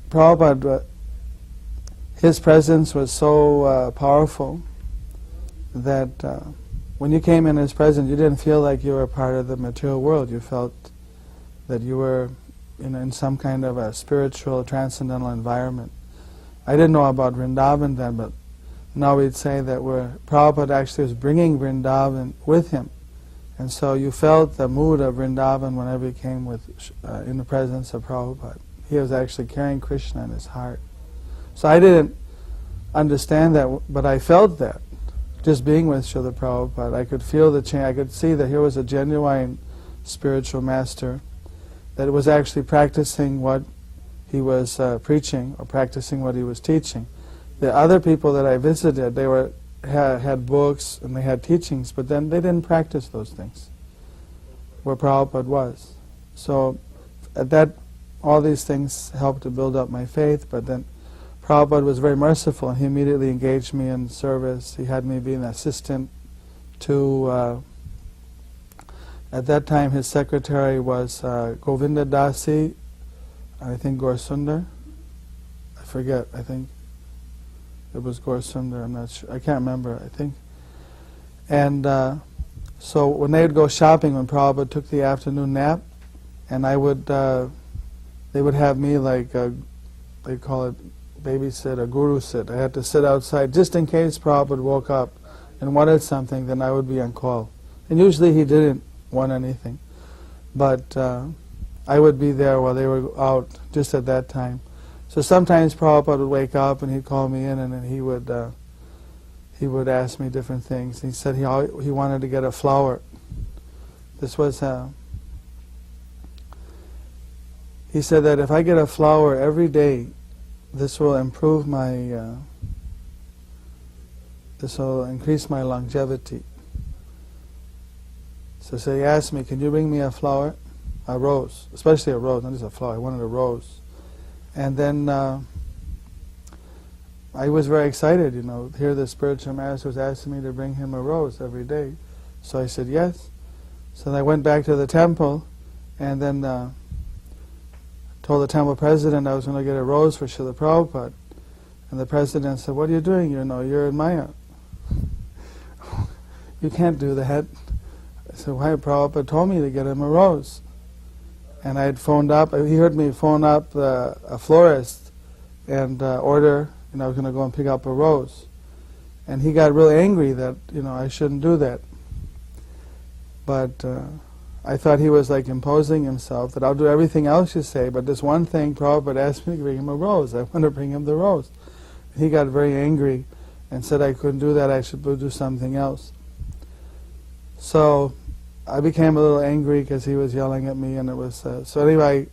Prabhupada, his presence was so powerful that when you came in his presence, you didn't feel like you were part of the material world. You felt that you were in some kind of a spiritual, transcendental environment. I didn't know about Vrindavan then, but now we'd say that Prabhupada actually was bringing Vrindavan with him. And so you felt the mood of Vrindavan whenever you came in the presence of Prabhupada. He was actually carrying Krishna in his heart. So I didn't understand that, but I felt that. Just being with Srila Prabhupada, I could feel the change. I could see that here was a genuine spiritual master that was actually practicing what he was preaching, or practicing what he was teaching. The other people that I visited, they had books and they had teachings, but then they didn't practice those things, where Prabhupada was. So all these things helped to build up my faith, but then Prabhupada was very merciful, and he immediately engaged me in service. He had me be an assistant to, at that time his secretary was Govinda Dasi, I think Gorsundar, I forget, I think it was Gorsundar, I'm not sure, I can't remember, I think. And so when they would go shopping, when Prabhupada took the afternoon nap, and they would have me like, they call it babysit, a guru sit. I had to sit outside just in case Prabhupada woke up and wanted something, then I would be on call. And usually he didn't want anything. But I would be there while they were out just at that time. So sometimes Prabhupada would wake up and he'd call me in, and then he would ask me different things. He said he wanted to get a flower. This was he said that if I get a flower every day, this will improve this will increase my longevity. So he asked me, can you bring me a flower? A rose, especially a rose, not just a flower, I wanted a rose. And then I was very excited, here the spiritual master was asking me to bring him a rose every day. So I said yes. So then I went back to the temple, and then told the temple president I was going to get a rose for Srila Prabhupada. And the president said, what are you doing? You're in Maya. You can't do that. I said, why? Prabhupada told me to get him a rose. And I had phoned up, he heard me phone up a florist and order, I was going to go and pick up a rose. And he got really angry that, I shouldn't do that. But I thought he was like imposing himself, that I'll do everything else you say, but this one thing, Prabhupada asked me to bring him a rose. I want to bring him the rose. He got very angry and said I couldn't do that, I should do something else. So I became a little angry because he was yelling at me, and it was, so anyway,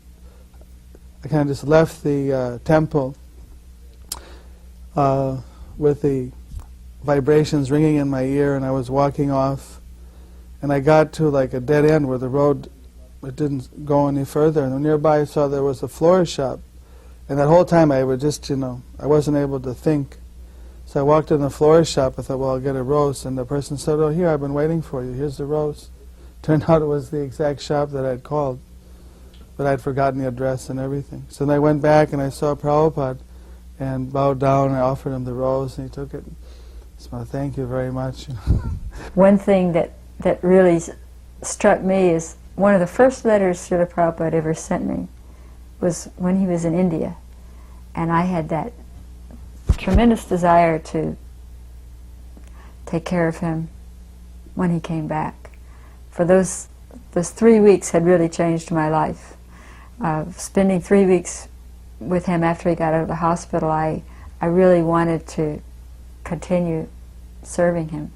I kind of just left the temple with the vibrations ringing in my ear, and I was walking off. And I got to like a dead end where the road, it didn't go any further. And nearby I saw there was a florist shop. And that whole time I would just, I wasn't able to think. So I walked in the florist shop. I thought, well, I'll get a rose. And the person said, oh, here, I've been waiting for you. Here's the rose. Turned out it was the exact shop that I'd called. But I'd forgotten the address and everything. So then I went back and I saw Prabhupada and bowed down. I offered him the rose, and he took it. So thank you very much. One thing that really struck me is one of the first letters Srila Prabhupada ever sent me was when he was in India. And I had that tremendous desire to take care of him when he came back. For those 3 weeks had really changed my life. Spending 3 weeks with him after he got out of the hospital, I really wanted to continue serving him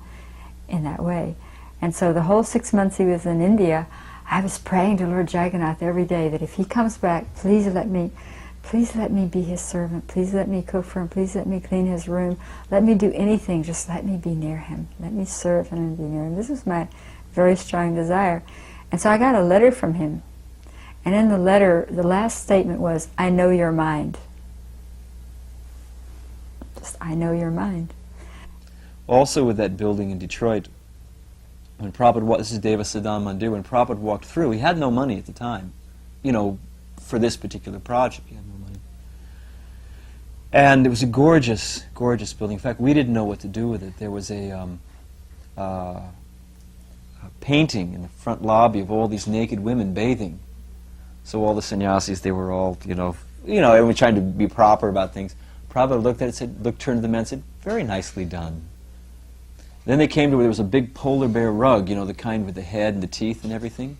in that way. And so the whole 6 months he was in India, I was praying to Lord Jagannath every day that if he comes back, please let me be his servant. Please let me cook for him. Please let me clean his room. Let me do anything. Just let me be near him. Let me serve him and be near him. This was my very strong desire. And so I got a letter from him. And in the letter, the last statement was, I know your mind. Just, I know your mind. Also with that building in Detroit, when Prabhupada, this is Deva Siddham Mandir, when Prabhupada walked through, he had no money at the time, for this particular project. He had no money. And it was a gorgeous, gorgeous building. In fact, we didn't know what to do with it. There was a painting in the front lobby of all these naked women bathing. So all the sannyasis, they were all, everyone trying to be proper about things. Prabhupada looked at it, turned to the men and said, very nicely done. Then they came to where there was a big polar bear rug, the kind with the head and the teeth and everything.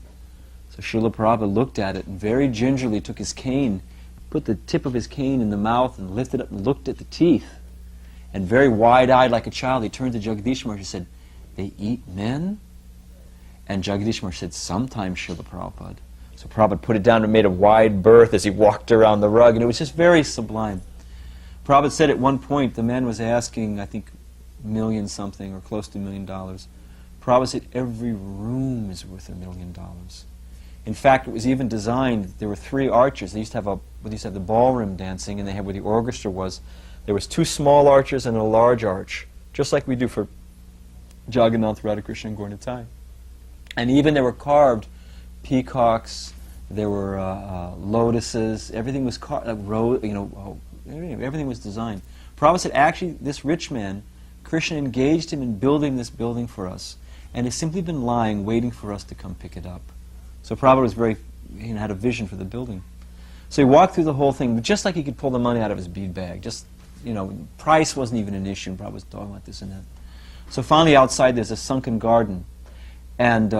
So Srila Prabhupada looked at it and very gingerly took his cane, put the tip of his cane in the mouth and lifted up and looked at the teeth. And very wide-eyed like a child, he turned to Jagadish Maharaj and said, they eat men? And Jagadish Maharaj said, sometimes, Srila Prabhupada. So Prabhupada put it down and made a wide berth as he walked around the rug, and it was just very sublime. Prabhupada said at one point, the man was asking, I think, $1,000,000 something, or close to $1 million. Prabhupada said, every room is worth $1 million. In fact, it was even designed, there were 3 arches. They used to have the ballroom dancing, and they had where the orchestra was. There was 2 small arches and a large arch, just like we do for Jagannath, Radhakrishna, and Gaura-Nitai. And even there were carved peacocks, there were lotuses, everything was carved, everything was designed. Prabhupada said, actually, this rich man, Krishna engaged him in building this building for us, and has simply been lying, waiting for us to come pick it up. So Prabhupada was had a vision for the building. So he walked through the whole thing, just like he could pull the money out of his bead bag. Just, price wasn't even an issue. Prabhupada was talking about this and that. So finally outside there's a sunken garden, and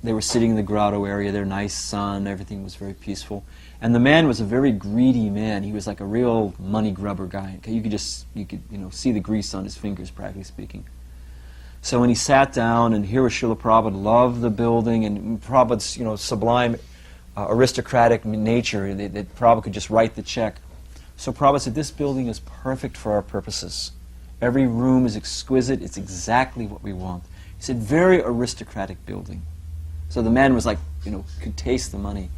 they were sitting in the grotto area there, nice sun, everything was very peaceful. And the man was a very greedy man. He was like a real money grubber guy. You could see the grease on his fingers, practically speaking. So when he sat down, and here was Srila Prabhupada, loved the building, and Prabhupada's sublime aristocratic nature, that Prabhupada could just write the check. So Prabhupada said, this building is perfect for our purposes. Every room is exquisite, it's exactly what we want. He said, very aristocratic building. So the man was like, could taste the money.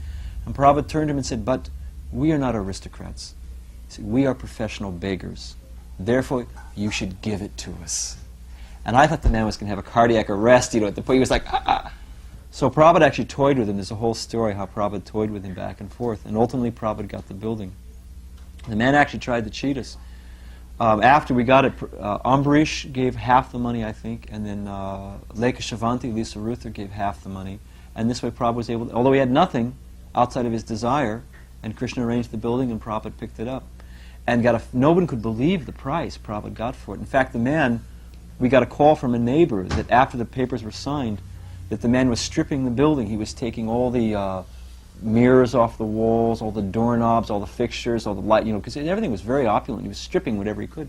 And Prabhupada turned to him and said, but we are not aristocrats. He said, we are professional beggars. Therefore, you should give it to us. And I thought the man was going to have a cardiac arrest, at the point. He was like, ah. So Prabhupada actually toyed with him. There's a whole story how Prabhupada toyed with him back and forth. And ultimately, Prabhupada got the building. The man actually tried to cheat us. After we got it, Ambarish gave half the money, I think, and then Lekha Shavanti, Lisa Ruther, gave half the money. And this way Prabhupada was able to, although he had nothing outside of his desire, and Krishna arranged the building and Prabhupada picked it up. And no one could believe the price Prabhupada got for it. In fact, we got a call from a neighbor that after the papers were signed, that the man was stripping the building. He was taking all the mirrors off the walls, all the doorknobs, all the fixtures, all the light, because everything was very opulent. He was stripping whatever he could.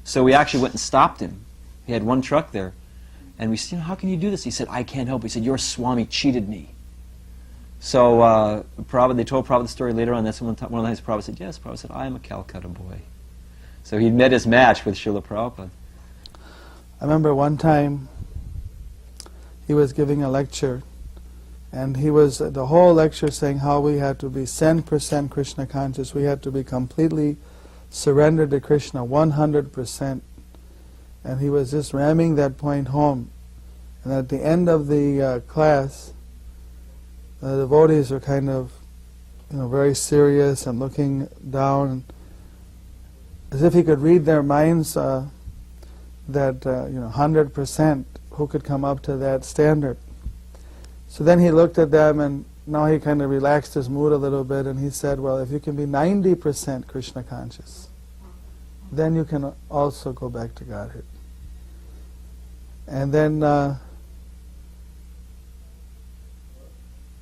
So we actually went and stopped him. He had one truck there. And we said, how can you do this? He said, I can't help it. He said, your Swami cheated me. So they told Prabhupada the story later on. That's when one of the times Prabhupada said, yes. Prabhupada said, I am a Calcutta boy. So he'd met his match with Srila Prabhupada. I remember one time he was giving a lecture, and he was the whole lecture saying how we had to be 10% Krishna conscious. We had to be completely surrendered to Krishna, 100%. And he was just ramming that point home. And at the end of the class, the devotees were kind of, very serious and looking down, as if he could read their minds. That 100%, who could come up to that standard? So then he looked at them, and now he kind of relaxed his mood a little bit, and he said, well, if you can be 90% Krishna conscious, then you can also go back to Godhead. And then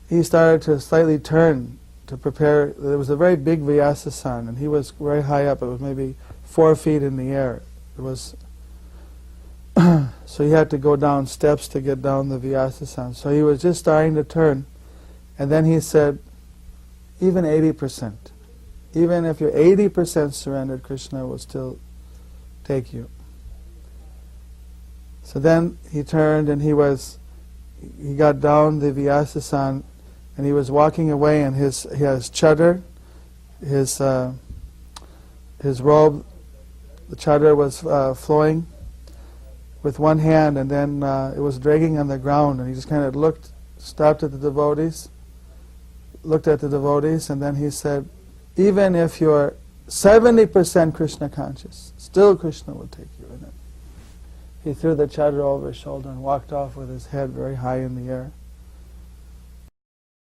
he started to slightly turn to prepare. There was a very big Vyasasan, and he was very high up. It was maybe 4 feet in the air. It was so he had to go down steps to get down the Vyasasan. So he was just starting to turn, and then he said, even 80%, even if you're 80% surrendered, Krishna will still take you. So then he turned, and he got down the Vyasasan, and he was walking away, and he has chadar, his robe the chadar was flowing with one hand, and then it was dragging on the ground, and he just kind of looked, stopped at the devotees, looked at the devotees, and then he said, even if you're 70% Krishna conscious, still Krishna will take you in it. He threw the chadar over his shoulder and walked off with his head very high in the air.